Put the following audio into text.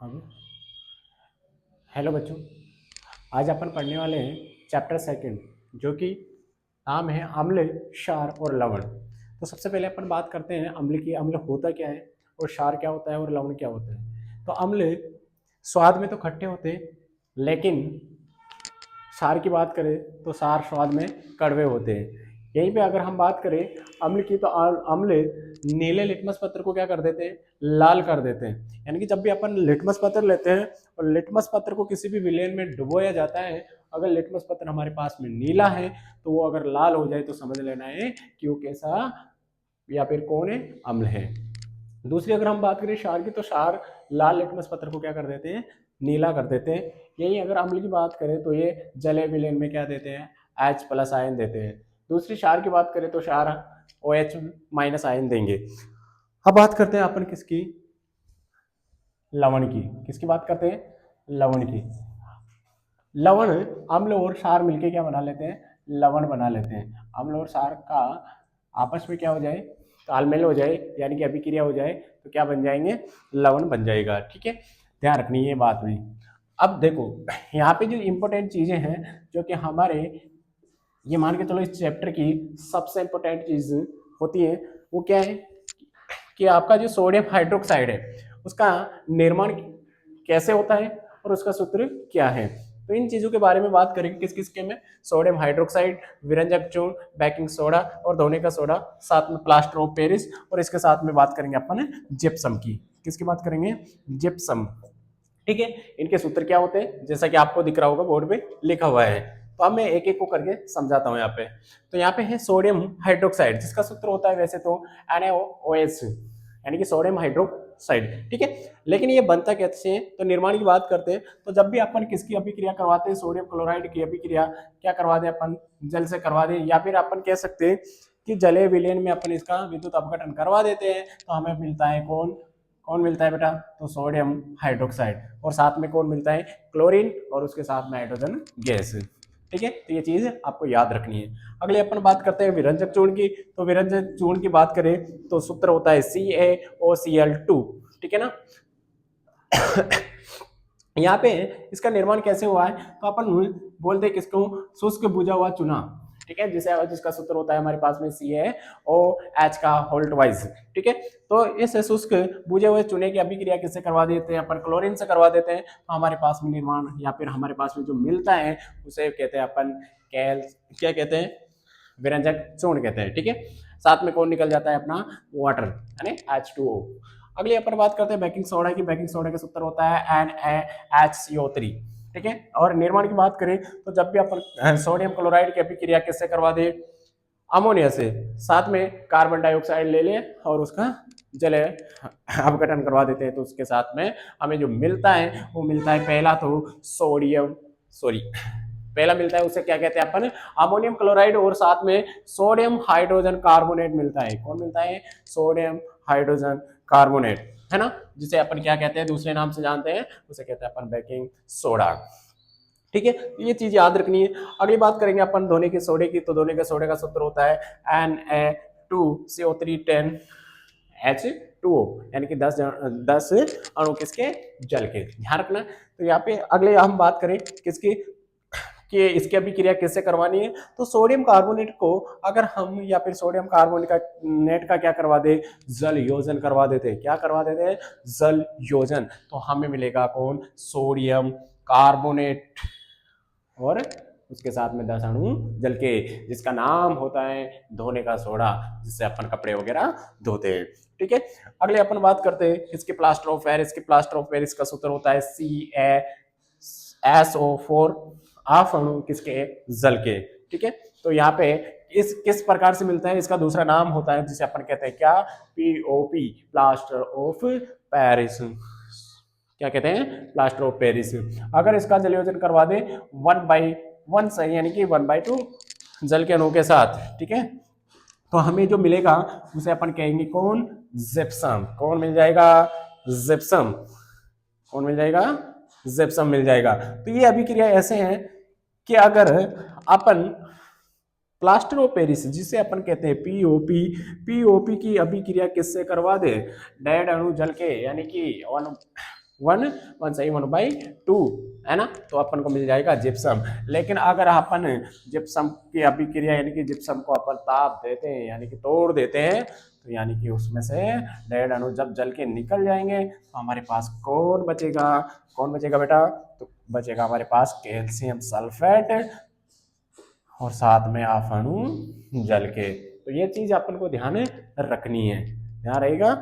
अब हेलो बच्चों, आज अपन पढ़ने वाले हैं चैप्टर सेकंड, जो कि नाम है अम्ल, क्षार और लवण। तो सबसे पहले अपन बात करते हैं अम्ल की। अम्ल होता क्या है और क्षार क्या होता है और लवण क्या होता है। तो अम्ल स्वाद में तो खट्टे होते हैं, लेकिन क्षार की बात करें तो क्षार स्वाद में कड़वे होते हैं। यहीं पे अगर हम बात करें अम्ल की, तो अम्ल नीले लिटमस पत्र को क्या कर देते हैं, लाल कर देते हैं। यानी कि जब भी अपन लिटमस पत्र लेते हैं और लिटमस पत्र को किसी भी विलेन में डुबोया जाता है, अगर लिटमस पत्र हमारे पास में नीला है तो वो अगर लाल हो जाए तो समझ लेना है कि वो कैसा या फिर कौन है, अम्ल है। दूसरी अगर हम बात करें क्षार की, तो क्षार लाल लिटमस पत्र को क्या कर देते हैं, नीला कर देते हैं। यही अगर अम्ल की बात करें तो ये जले विलेन में क्या देते हैं, H+ आयन देते हैं। दूसरी क्षार की बात करें तो क्षार OH- आयन देंगे। अब बात करते हैं अपन किसकी, लवण की। किसकी बात करते हैं, लवण की। लवण, अम्ल और क्षार मिलके क्या बना लेते हैं, लवण बना लेते हैं। अम्ल और क्षार का आपस में क्या हो जाए, तालमेल हो जाए, यानी कि अभिक्रिया हो जाए, तो क्या बन जाएंगे, लवण बन जाएगा। ठीक है, ध्यान रखनी है बात में। अब देखो यहाँ पे जो इंपॉर्टेंट चीजें हैं, जो कि हमारे, ये मान के चलो इस चैप्टर की सबसे इंपॉर्टेंट चीज होती है, वो क्या है कि आपका जो सोडियम हाइड्रोक्साइड है उसका निर्माण कैसे होता है और उसका सूत्र क्या है। तो इन चीजों के बारे में बात करेंगे। किस किस के में, सोडियम हाइड्रोक्साइड, विरंजक चूर्ण, बेकिंग सोडा और धोने का सोडा, साथ में प्लास्टर ऑफ पेरिस, और इसके साथ में बात करेंगे अपन जिप्सम की। किसकी बात करेंगे, जिप्सम। ठीक है, इनके सूत्र क्या होते हैं, जैसा कि आपको दिख रहा होगा बोर्ड पे लिखा हुआ है। तो अब मैं एक एक को करके समझाता हूँ यहाँ पे। तो यहाँ पे है सोडियम हाइड्रोक्साइड, जिसका सूत्र होता है वैसे तो NaOH, यानी कि सोडियम हाइड्रोक्साइड। ठीक है, लेकिन ये बनता कैसे है, तो निर्माण की बात करते हैं तो जब भी अपन किसकी अभिक्रिया करवाते हैं, सोडियम क्लोराइड की अभिक्रिया क्या करवा दे अपन, जल से करवा दे, या फिर अपन कह सकते हैं कि जले विलयन में अपन इसका विद्युत अपघटन करवा देते हैं, तो हमें मिलता है कौन, कौन मिलता है बेटा, तो सोडियम हाइड्रोक्साइड। और साथ में कौन मिलता है, क्लोरीन, और उसके साथ में हाइड्रोजन गैस। ठीक है, तो ये चीज आपको याद रखनी है। अगले अपन बात करते हैं विरंजक चूर्ण की। तो विरंजक चूर्ण की बात करें तो सूत्र होता है CaOCl2। ठीक है ना। यहाँ पे इसका निर्माण कैसे हुआ है, तो अपन बोलते हैं किसको, शुष्क बुझा हुआ चूना। ठीक है, जिसे जिसका सूत्र होता है हमारे पास में CaOH का होल्ट वाइज। ठीक है, तो इस शुष्क बुझे हुए चूने की अभिक्रिया किससे करवा देते हैं, अपन क्लोरीन से करवा देते हैं, तो हमारे पास में निर्माण या फिर हमारे पास में जो मिलता है उसे कहते हैं अपन कैल, क्या कहते हैं, विरंजक चूर्ण कहते हैं। ठीक है, साथ में कौन निकल जाता है अपना, वाटर, यानी H2O। अगली अपन बात करते हैं बेकिंग सोडा की। बेकिंग सोडा का सूत्र होता है NaHCO3। ठीक है, और निर्माण की बात करें तो जब भी अपन सोडियम क्लोराइड की अभिक्रिया किससे करवा दे, अमोनिया से, साथ में कार्बन डाइऑक्साइड ले ले और उसका जले अपघटन करवा देते हैं, तो उसके साथ में हमें जो मिलता है वो मिलता है, पहला तो सोडियम, सॉरी, पहला मिलता है उसे क्या कहते हैं अपन, अमोनियम क्लोराइड, और साथ में सोडियम हाइड्रोजन कार्बोनेट मिलता है। कौन मिलता है, सोडियम हाइड्रोजन कार्बोनेट, है ना, जिसे अपन क्या कहते हैं, दूसरे नाम से जानते हैं, उसे कहते हैं अपन बेकिंग सोडा। ठीक है, तो ये चीज याद रखनी है। अगली बात करेंगे अपन धोने के सोडे की। तो धोने के सोडे का सूत्र होता है Na2CO310H2O, यानी कि 10 अणु किसके, जल के। ध्यान रखना। तो यहाँ पे अगले हम बात करें किसकी, कि इसकी अभिक्रिया किससे करवानी है, तो सोडियम कार्बोनेट को अगर हम या फिर सोडियम कार्बोनेट का नेट का क्या करवा दे, जल योजन करवा देते हैं। क्या करवा देते हैं, जल योजन, तो हमें मिलेगा कौन, सोडियम कार्बोनेट, और उसके साथ में 10 अणु जल के, जिसका नाम होता है धोने का सोडा, जिससे अपन कपड़े वगैरह धोते हैं। ठीक है, अगले अपन बात करते हैं इसके प्लास्टर ऑफ पेरिस की। प्लास्टर ऑफ पेरिस का सूत्र होता है CaSO4, आफ अणु किसके, जल के। ठीक है, तो यहाँ पे इस किस प्रकार से मिलता है, इसका दूसरा नाम होता है जिसे अपन कहते हैं क्या, POP, प्लास्टर ऑफ पेरिस। क्या कहते हैं, प्लास्टर ऑफ पेरिस। अगर इसका जलयोजन करवा दे 1/1 सही, यानी कि 1/2 जल के अणु के साथ, ठीक है, तो हमें जो मिलेगा उसे अपन कहेंगे कौन, जिप्सम। कौन मिल जाएगा, जिप्सम। कौन मिल जाएगा, जिप्सम मिल जाएगा। तो ये अभिक्रिया ऐसे हैं कि अगर अपन प्लास्टर ऑफ पेरिस, जिसे अपन कहते हैं पीओपी, पीओपी की अभिक्रिया किससे करवा दे, डेड अणु जल के, यानी कि वन वन सही 1/2 है ना, तो अपन को मिल जाएगा जिप्सम। लेकिन अगर अपन जिप्सम की अभिक्रिया यानी कि जिप्सम को अपन ताप देते हैं यानी कि तोड़ देते हैं, तो यानी कि उसमें से डेड अणु जब जल के निकल जाएंगे तो हमारे पास कौन बचेगा, कौन बचेगा बेटा, तो बचेगा हमारे पास कैल्शियम सल्फेट और साथ में अणु जल के। तो ये चीज अपन को ध्यान रखनी है, ध्यान रहेगा।